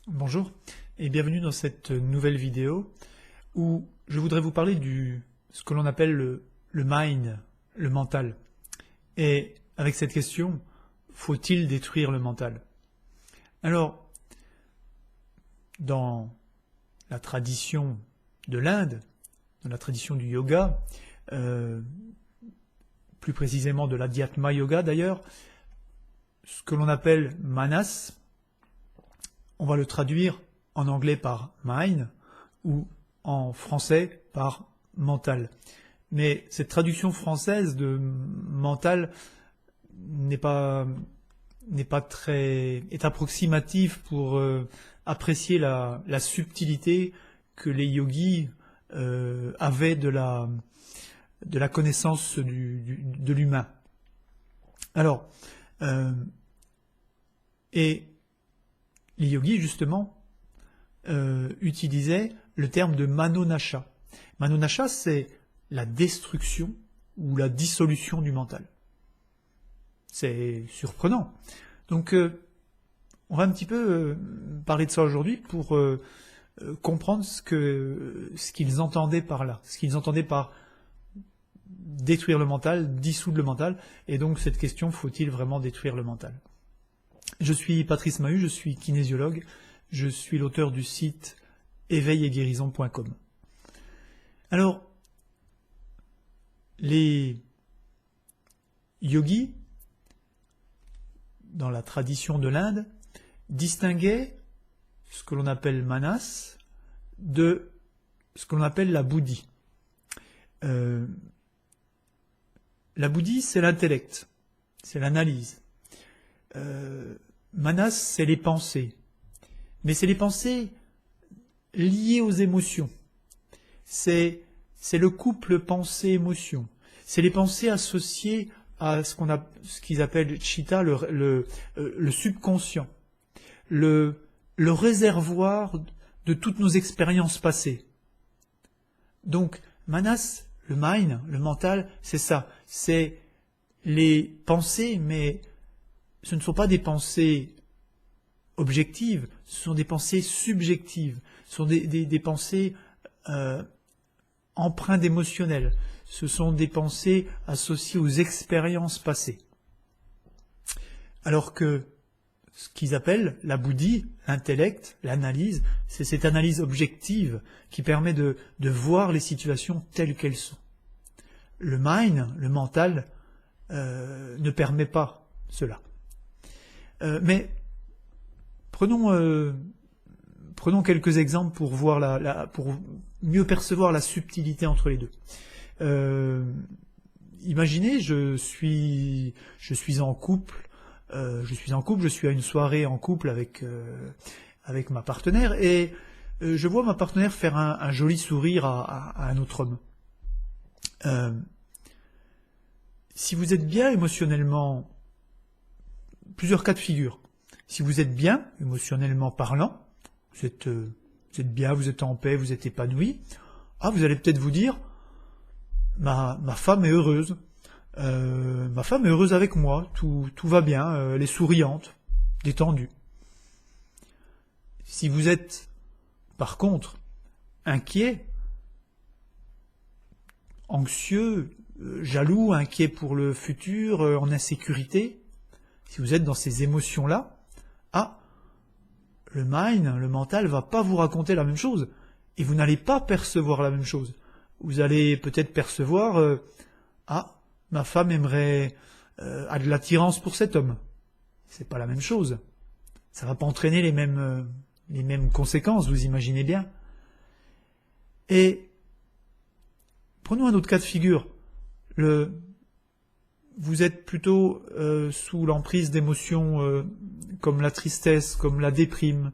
Bonjour et bienvenue dans cette nouvelle vidéo où je voudrais vous parler du ce que l'on appelle le mind, le mental. Et avec cette question, faut-il détruire le mental? Alors, dans la tradition de l'Inde, dans la tradition du yoga, plus précisément de l'Adhyatma Yoga d'ailleurs, ce que l'on appelle manas, on va le traduire en anglais par mind ou en français par mental. Mais cette traduction française de mental est approximative pour apprécier la subtilité que les yogis avaient de la connaissance de l'humain. Alors, et les yogis, justement, utilisaient le terme de manonasha. Manonasha, c'est la destruction ou la dissolution du mental. C'est surprenant. Donc, on va un petit peu parler de ça aujourd'hui pour comprendre ce qu'ils entendaient par là, ce qu'ils entendaient par détruire le mental, dissoudre le mental, et donc cette question, faut-il vraiment détruire le mental? Je suis Patrice Mahut, je suis kinésiologue, je suis l'auteur du site éveil-et-guérison.com. Alors, les yogis, dans la tradition de l'Inde, distinguaient ce que l'on appelle manas de ce que l'on appelle la buddhi. La buddhi, c'est l'intellect, c'est l'analyse. Manas, c'est les pensées. Mais c'est les pensées liées aux émotions. C'est le couple pensée-émotion. C'est les pensées associées à ce qu'ils appellent chitta, le subconscient. Le réservoir de toutes nos expériences passées. Donc, manas, le mind, le mental, c'est ça. C'est les pensées, mais ce ne sont pas des pensées objectives, ce sont des pensées subjectives, ce sont des pensées empreintes d'émotionnel, ce sont des pensées associées aux expériences passées. Alors que ce qu'ils appellent la buddhi, l'intellect, l'analyse, c'est cette analyse objective qui permet de voir les situations telles qu'elles sont. Le mind, le mental, ne permet pas cela. Mais prenons quelques exemples pour voir pour mieux percevoir la subtilité entre les deux. Imaginez, je suis en couple, je suis à une soirée en couple avec ma partenaire et je vois ma partenaire faire un joli sourire à un autre homme. Si vous êtes bien émotionnellement, plusieurs cas de figure. Si vous êtes bien, émotionnellement parlant, vous êtes bien, vous êtes en paix, vous êtes épanoui, vous allez peut-être vous dire, ma femme est heureuse, ma femme est heureuse avec moi, tout va bien, elle est souriante, détendue. Si vous êtes, par contre, inquiet, anxieux, jaloux, inquiet pour le futur, en insécurité, si vous êtes dans ces émotions-là, le mind, le mental, va pas vous raconter la même chose. Et vous n'allez pas percevoir la même chose. Vous allez peut-être percevoir, ma femme a de l'attirance pour cet homme. C'est pas la même chose. Ça va pas entraîner les mêmes conséquences, vous imaginez bien. Et prenons un autre cas de figure. Vous êtes plutôt sous l'emprise d'émotions comme la tristesse, comme la déprime.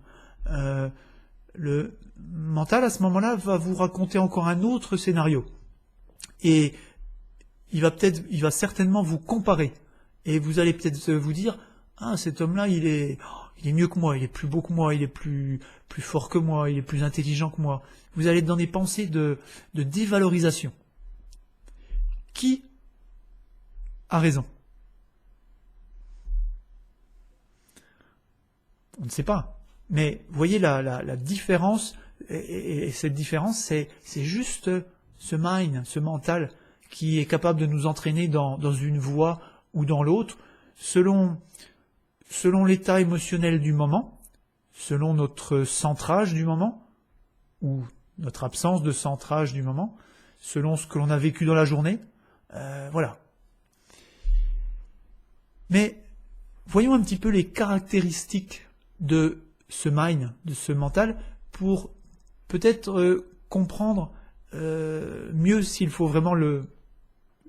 Le mental, à ce moment-là, va vous raconter encore un autre scénario. Et il va certainement vous comparer. Et vous allez peut-être vous dire, cet homme-là, il est mieux que moi, il est plus beau que moi, il est plus fort que moi, il est plus intelligent que moi. Vous allez être dans des pensées de dévalorisation. Qui a raison? On ne sait pas. Mais vous voyez la différence, et cette différence, c'est juste ce mind, ce mental, qui est capable de nous entraîner dans une voie ou dans l'autre, selon l'état émotionnel du moment, selon notre centrage du moment, ou notre absence de centrage du moment, selon ce que l'on a vécu dans la journée. Voilà. Mais voyons un petit peu les caractéristiques de ce mind, de ce mental, pour peut-être comprendre mieux s'il faut vraiment le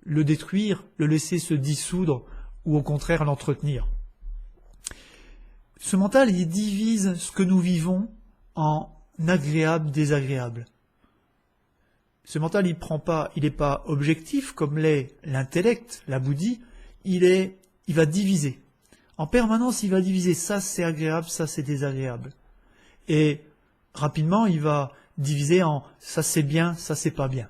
détruire, le laisser se dissoudre, ou au contraire l'entretenir. Ce mental, il divise ce que nous vivons en agréable, désagréable. Ce mental, il n'est pas objectif comme l'est l'intellect, la bouddhi, il va diviser. En permanence, il va diviser, ça c'est agréable, ça c'est désagréable. Et rapidement, il va diviser en ça c'est bien, ça c'est pas bien.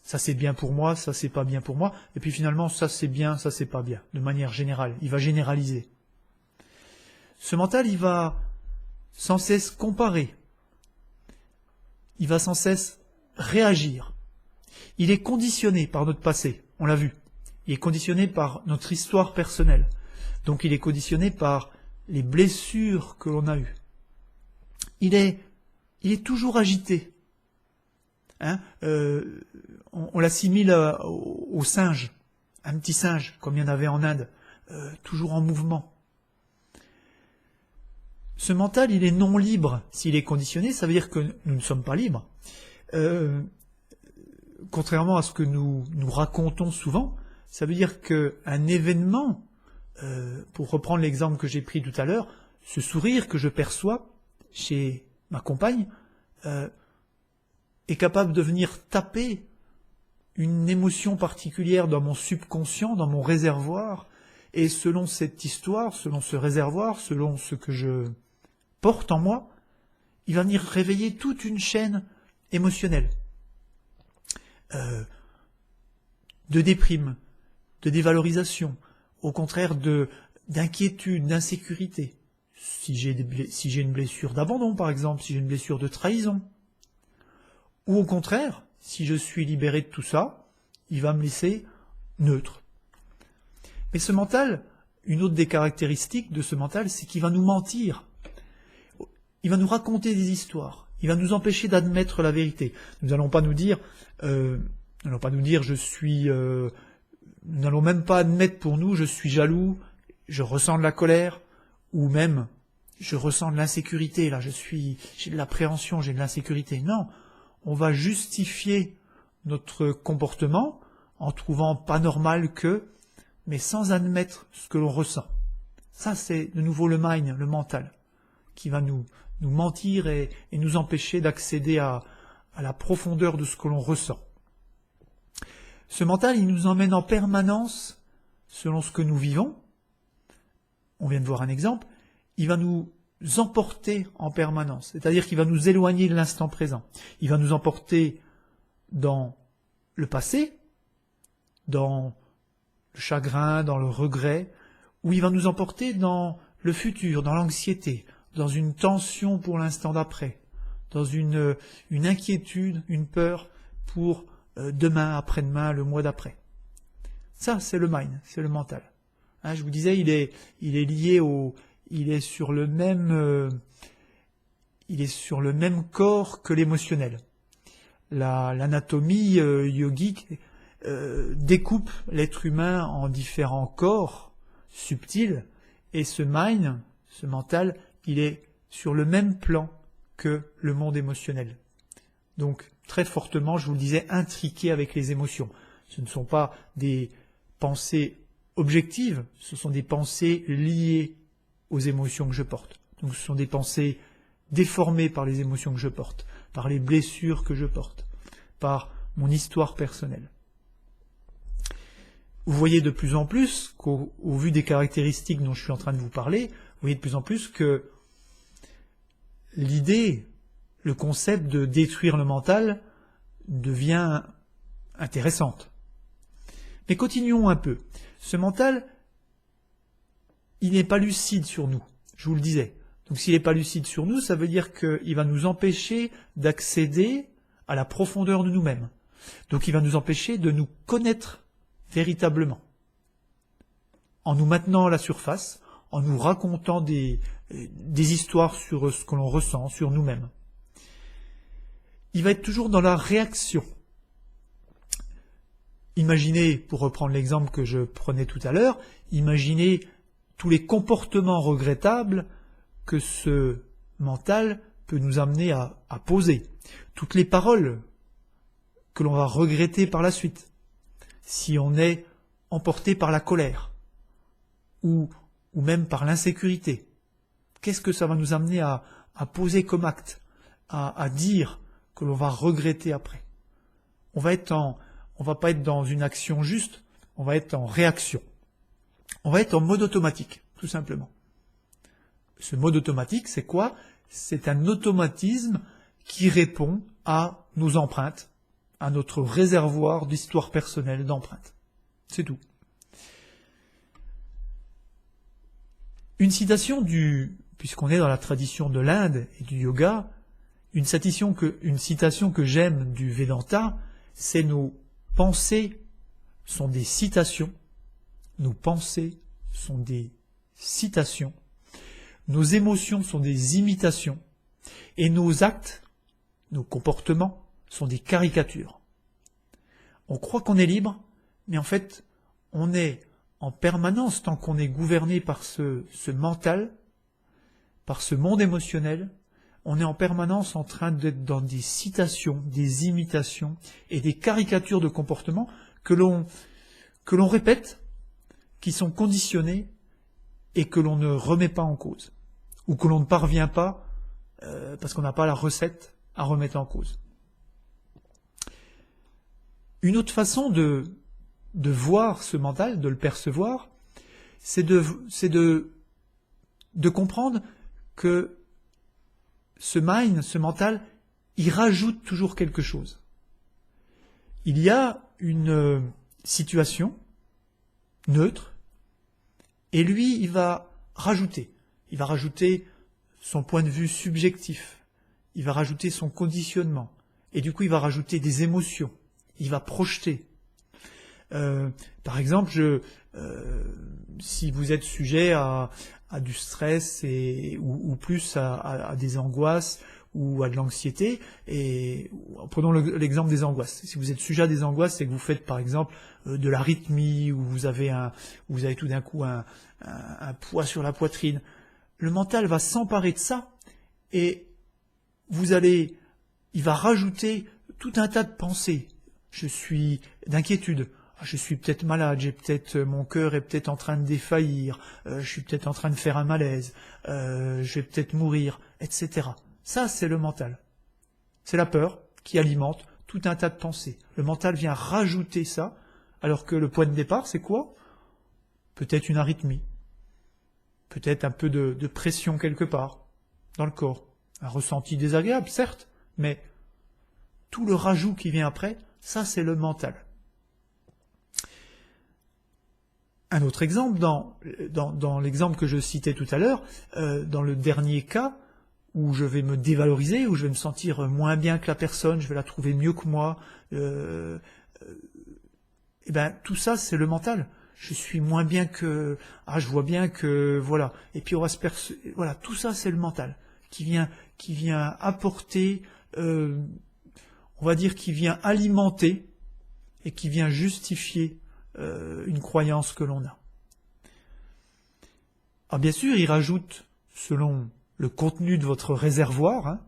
Ça c'est bien pour moi, ça c'est pas bien pour moi. Et puis finalement, ça c'est bien, ça c'est pas bien. De manière générale, il va généraliser. Ce mental, il va sans cesse comparer. Il va sans cesse réagir. Il est conditionné par notre passé, on l'a vu. Il est conditionné par notre histoire personnelle. Donc il est conditionné par les blessures que l'on a eues. Il est toujours agité. Hein, on l'assimile au singe, un petit singe, comme il y en avait en Inde, toujours en mouvement. Ce mental, il est non libre. S'il est conditionné, ça veut dire que nous ne sommes pas libres. Contrairement à ce que nous racontons souvent, ça veut dire qu'un événement, pour reprendre l'exemple que j'ai pris tout à l'heure, ce sourire que je perçois chez ma compagne est capable de venir taper une émotion particulière dans mon subconscient, dans mon réservoir, et selon cette histoire, selon ce réservoir, selon ce que je porte en moi, il va venir réveiller toute une chaîne émotionnelle de déprime, de dévalorisation, au contraire d'inquiétude, d'insécurité. Si j'ai une blessure d'abandon, par exemple, si j'ai une blessure de trahison, ou au contraire, si je suis libéré de tout ça, il va me laisser neutre. Mais ce mental, une autre des caractéristiques de ce mental, c'est qu'il va nous mentir. Il va nous raconter des histoires. Il va nous empêcher d'admettre la vérité. Nous n'allons pas nous dire, je suis... nous n'allons même pas admettre pour nous, je suis jaloux, je ressens de la colère, ou même, je ressens de l'insécurité, là, j'ai de l'appréhension, j'ai de l'insécurité. Non, on va justifier notre comportement en trouvant pas normal que, mais sans admettre ce que l'on ressent. Ça, c'est de nouveau le mind, le mental, qui va nous mentir et nous empêcher d'accéder à la profondeur de ce que l'on ressent. Ce mental, il nous emmène en permanence, selon ce que nous vivons. On vient de voir un exemple. Il va nous emporter en permanence, c'est-à-dire qu'il va nous éloigner de l'instant présent. Il va nous emporter dans le passé, dans le chagrin, dans le regret, ou il va nous emporter dans le futur, dans l'anxiété, dans une tension pour l'instant d'après, dans une inquiétude, une peur pour demain, après-demain, le mois d'après. Ça, c'est le mind, c'est le mental. Hein, je vous disais, il est lié il est sur le même corps que l'émotionnel. L'anatomie yogique découpe l'être humain en différents corps subtils, et ce mind, ce mental, il est sur le même plan que le monde émotionnel. Donc, très fortement, je vous le disais, intriqué avec les émotions. Ce ne sont pas des pensées objectives, ce sont des pensées liées aux émotions que je porte. Donc, ce sont des pensées déformées par les émotions que je porte, par les blessures que je porte, par mon histoire personnelle. Vous voyez de plus en plus qu'au vu des caractéristiques dont je suis en train de vous parler, vous voyez de plus en plus que l'idée, le concept de détruire le mental devient intéressante. Mais continuons un peu. Ce mental, il n'est pas lucide sur nous, je vous le disais. Donc s'il n'est pas lucide sur nous, ça veut dire qu'il va nous empêcher d'accéder à la profondeur de nous-mêmes. Donc il va nous empêcher de nous connaître véritablement. En nous maintenant à la surface, en nous racontant des histoires sur ce que l'on ressent, sur nous-mêmes. Il va être toujours dans la réaction. Imaginez, pour reprendre l'exemple que je prenais tout à l'heure, imaginez tous les comportements regrettables que ce mental peut nous amener à poser. Toutes les paroles que l'on va regretter par la suite. Si on est emporté par la colère ou même par l'insécurité. Qu'est-ce que ça va nous amener à poser comme acte, à dire que l'on va regretter après. On va pas être dans une action juste, on va être en réaction. On va être en mode automatique, tout simplement. Ce mode automatique, c'est quoi? C'est un automatisme qui répond à nos empreintes, à notre réservoir d'histoire personnelle d'empreintes. C'est tout. Une citation puisqu'on est dans la tradition de l'Inde et du yoga, une citation que j'aime du Vedanta, c'est nos pensées sont des citations, nos pensées sont des citations, nos émotions sont des imitations, et nos actes, nos comportements, sont des caricatures. On croit qu'on est libre, mais en fait, on est en permanence, tant qu'on est gouverné par ce mental, par ce monde émotionnel, on est en permanence en train d'être dans des citations, des imitations et des caricatures de comportements que l'on répète, qui sont conditionnés et que l'on ne remet pas en cause, ou que l'on ne parvient pas, parce qu'on n'a pas la recette à remettre en cause. Une autre façon de voir ce mental, de le percevoir, c'est de comprendre que ce mind, ce mental, il rajoute toujours quelque chose. Il y a une situation neutre, et lui, il va rajouter son point de vue subjectif, il va rajouter son conditionnement, et du coup, il va rajouter des émotions, il va projeter. Par exemple, si vous êtes sujet à du stress ou plus à des angoisses ou à de l'anxiété, et prenons l'exemple des angoisses. Si vous êtes sujet à des angoisses, c'est que vous faites par exemple de l'arythmie, ou vous avez tout d'un coup un poids sur la poitrine. Le mental va s'emparer de ça et il va rajouter tout un tas de pensées. D'inquiétude. Je suis peut-être malade, mon cœur est peut-être en train de défaillir, je suis peut-être en train de faire un malaise, je vais peut-être mourir, etc. Ça, c'est le mental. C'est la peur qui alimente tout un tas de pensées. Le mental vient rajouter ça, alors que le point de départ, c'est quoi? Peut-être une arythmie, peut-être un peu de pression quelque part, dans le corps. Un ressenti désagréable, certes, mais tout le rajout qui vient après, ça, c'est le mental. Un autre exemple, dans l'exemple que je citais tout à l'heure, dans le dernier cas, où je vais me dévaloriser, où je vais me sentir moins bien que la personne, je vais la trouver mieux que moi, tout ça, c'est le mental. Je suis moins bien que... je vois bien que... Voilà. Et puis on va voilà, tout ça, c'est le mental, qui vient apporter... on va dire qui vient alimenter et qui vient justifier une croyance que l'on a. Alors bien sûr, il rajoute, selon le contenu de votre réservoir,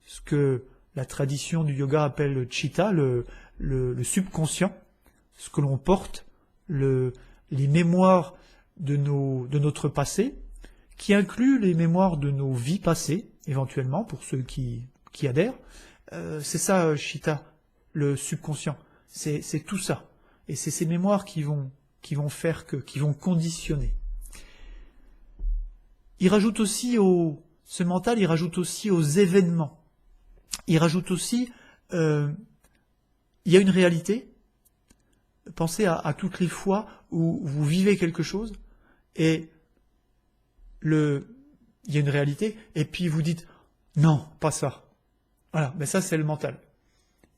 ce que la tradition du yoga appelle le chitta, le subconscient, ce que l'on porte, les mémoires de notre passé, qui inclut les mémoires de nos vies passées, éventuellement, pour ceux qui adhèrent. C'est ça, chitta, le subconscient. C'est tout ça. Et c'est ces mémoires qui vont conditionner. Ce mental, il rajoute aussi aux événements. Il rajoute aussi, il y a une réalité. Pensez à toutes les fois où vous vivez quelque chose et il y a une réalité, et puis vous dites non, pas ça. Voilà, mais ça c'est le mental.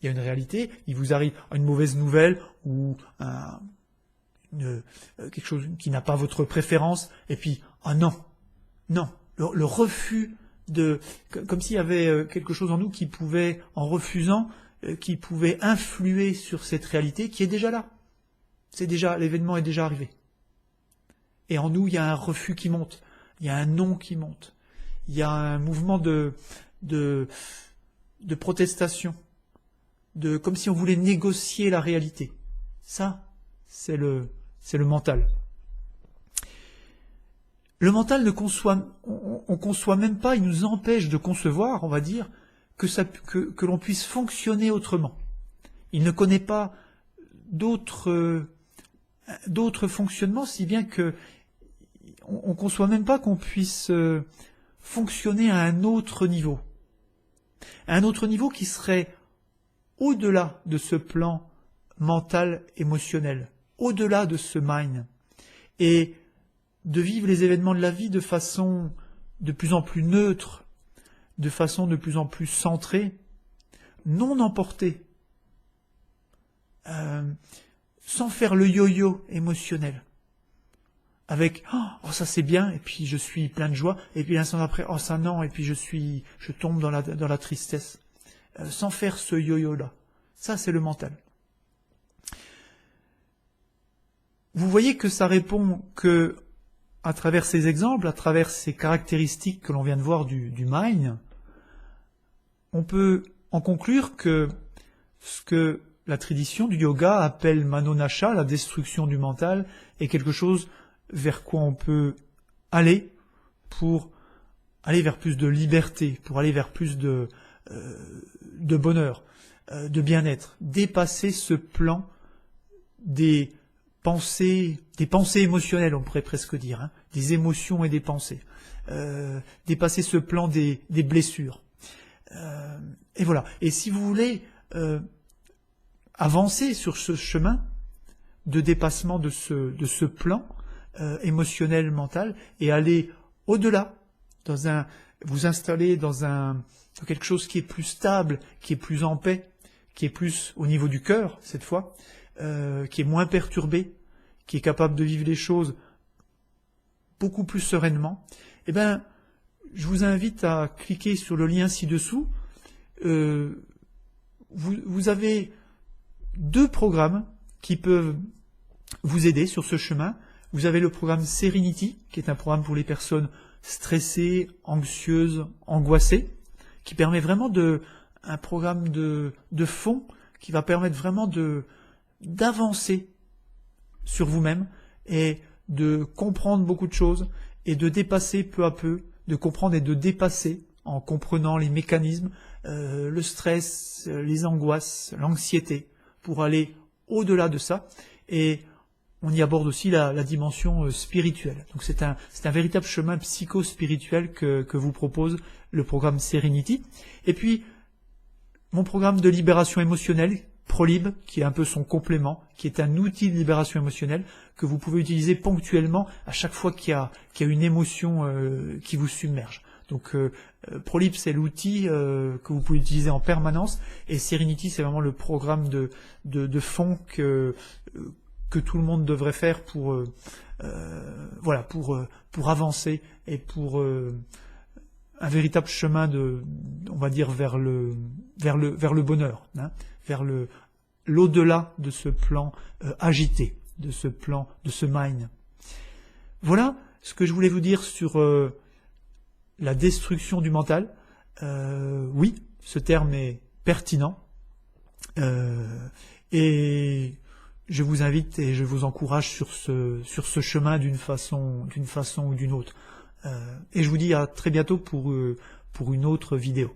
Il y a une réalité, il vous arrive une mauvaise nouvelle ou quelque chose qui n'a pas votre préférence, et puis non, le refus comme s'il y avait quelque chose en nous qui pouvait, en refusant, qui pouvait influer sur cette réalité qui est déjà là. L'événement est déjà arrivé. Et en nous, il y a un refus qui monte, il y a un non qui monte, il y a un mouvement de protestation, comme si on voulait négocier la réalité. Ça, c'est le mental. Le mental on conçoit même pas, il nous empêche de concevoir, on va dire, que l'on puisse fonctionner autrement. Il ne connaît pas d'autres fonctionnements, si bien que on conçoit même pas qu'on puisse fonctionner à un autre niveau. Un autre niveau qui serait au-delà de ce plan mental, émotionnel, au-delà de ce mind, et de vivre les événements de la vie de façon de plus en plus neutre, de façon de plus en plus centrée, non emportée, sans faire le yo-yo émotionnel, avec oh ça c'est bien, et puis je suis plein de joie, et puis l'instant d'après oh ça non, et puis je tombe dans la tristesse, sans faire ce yo-yo là. Ça c'est le mental. Vous voyez que ça répond que à travers ces exemples, à travers ces caractéristiques que l'on vient de voir du mind, on peut en conclure que ce que la tradition du yoga appelle manonasha, la destruction du mental, est quelque chose vers quoi on peut aller pour aller vers plus de liberté, pour aller vers plus de bonheur, de bien-être, dépasser ce plan des pensées émotionnelles, on pourrait presque dire, des émotions et des pensées, dépasser ce plan des blessures. Et voilà. Et si vous voulez avancer sur ce chemin de dépassement de ce plan émotionnel, mental, et aller au-delà, vous installer dans quelque chose qui est plus stable, qui est plus en paix, qui est plus au niveau du cœur cette fois, qui est moins perturbé, qui est capable de vivre les choses beaucoup plus sereinement, eh bien, je vous invite à cliquer sur le lien ci-dessous. Vous avez 2 programmes qui peuvent vous aider sur ce chemin. Vous avez le programme Serenity, qui est un programme pour les personnes stressées, anxieuses, angoissées, qui permet vraiment un programme de fond qui va permettre vraiment d'avancer sur vous-même et de comprendre beaucoup de choses et de dépasser peu à peu, de comprendre et de dépasser en comprenant les mécanismes, le stress, les angoisses, l'anxiété, pour aller au-delà de ça. Et on y aborde aussi la dimension spirituelle. Donc c'est un véritable chemin psycho-spirituel que vous propose le programme Serenity. Et puis, mon programme de libération émotionnelle, Prolib, qui est un peu son complément, qui est un outil de libération émotionnelle que vous pouvez utiliser ponctuellement à chaque fois qu'il y a une émotion qui vous submerge. Donc Prolib, c'est l'outil que vous pouvez utiliser en permanence, et Serenity, c'est vraiment le programme de fond que tout le monde devrait faire pour avancer et pour un véritable chemin on va dire vers le bonheur, vers l'au-delà de ce plan agité, de ce plan, de ce mind. Voilà ce que je voulais vous dire sur la destruction du mental. Oui, ce terme est pertinent, et je vous invite et je vous encourage sur ce chemin d'une façon ou d'une autre. Et je vous dis à très bientôt pour une autre vidéo.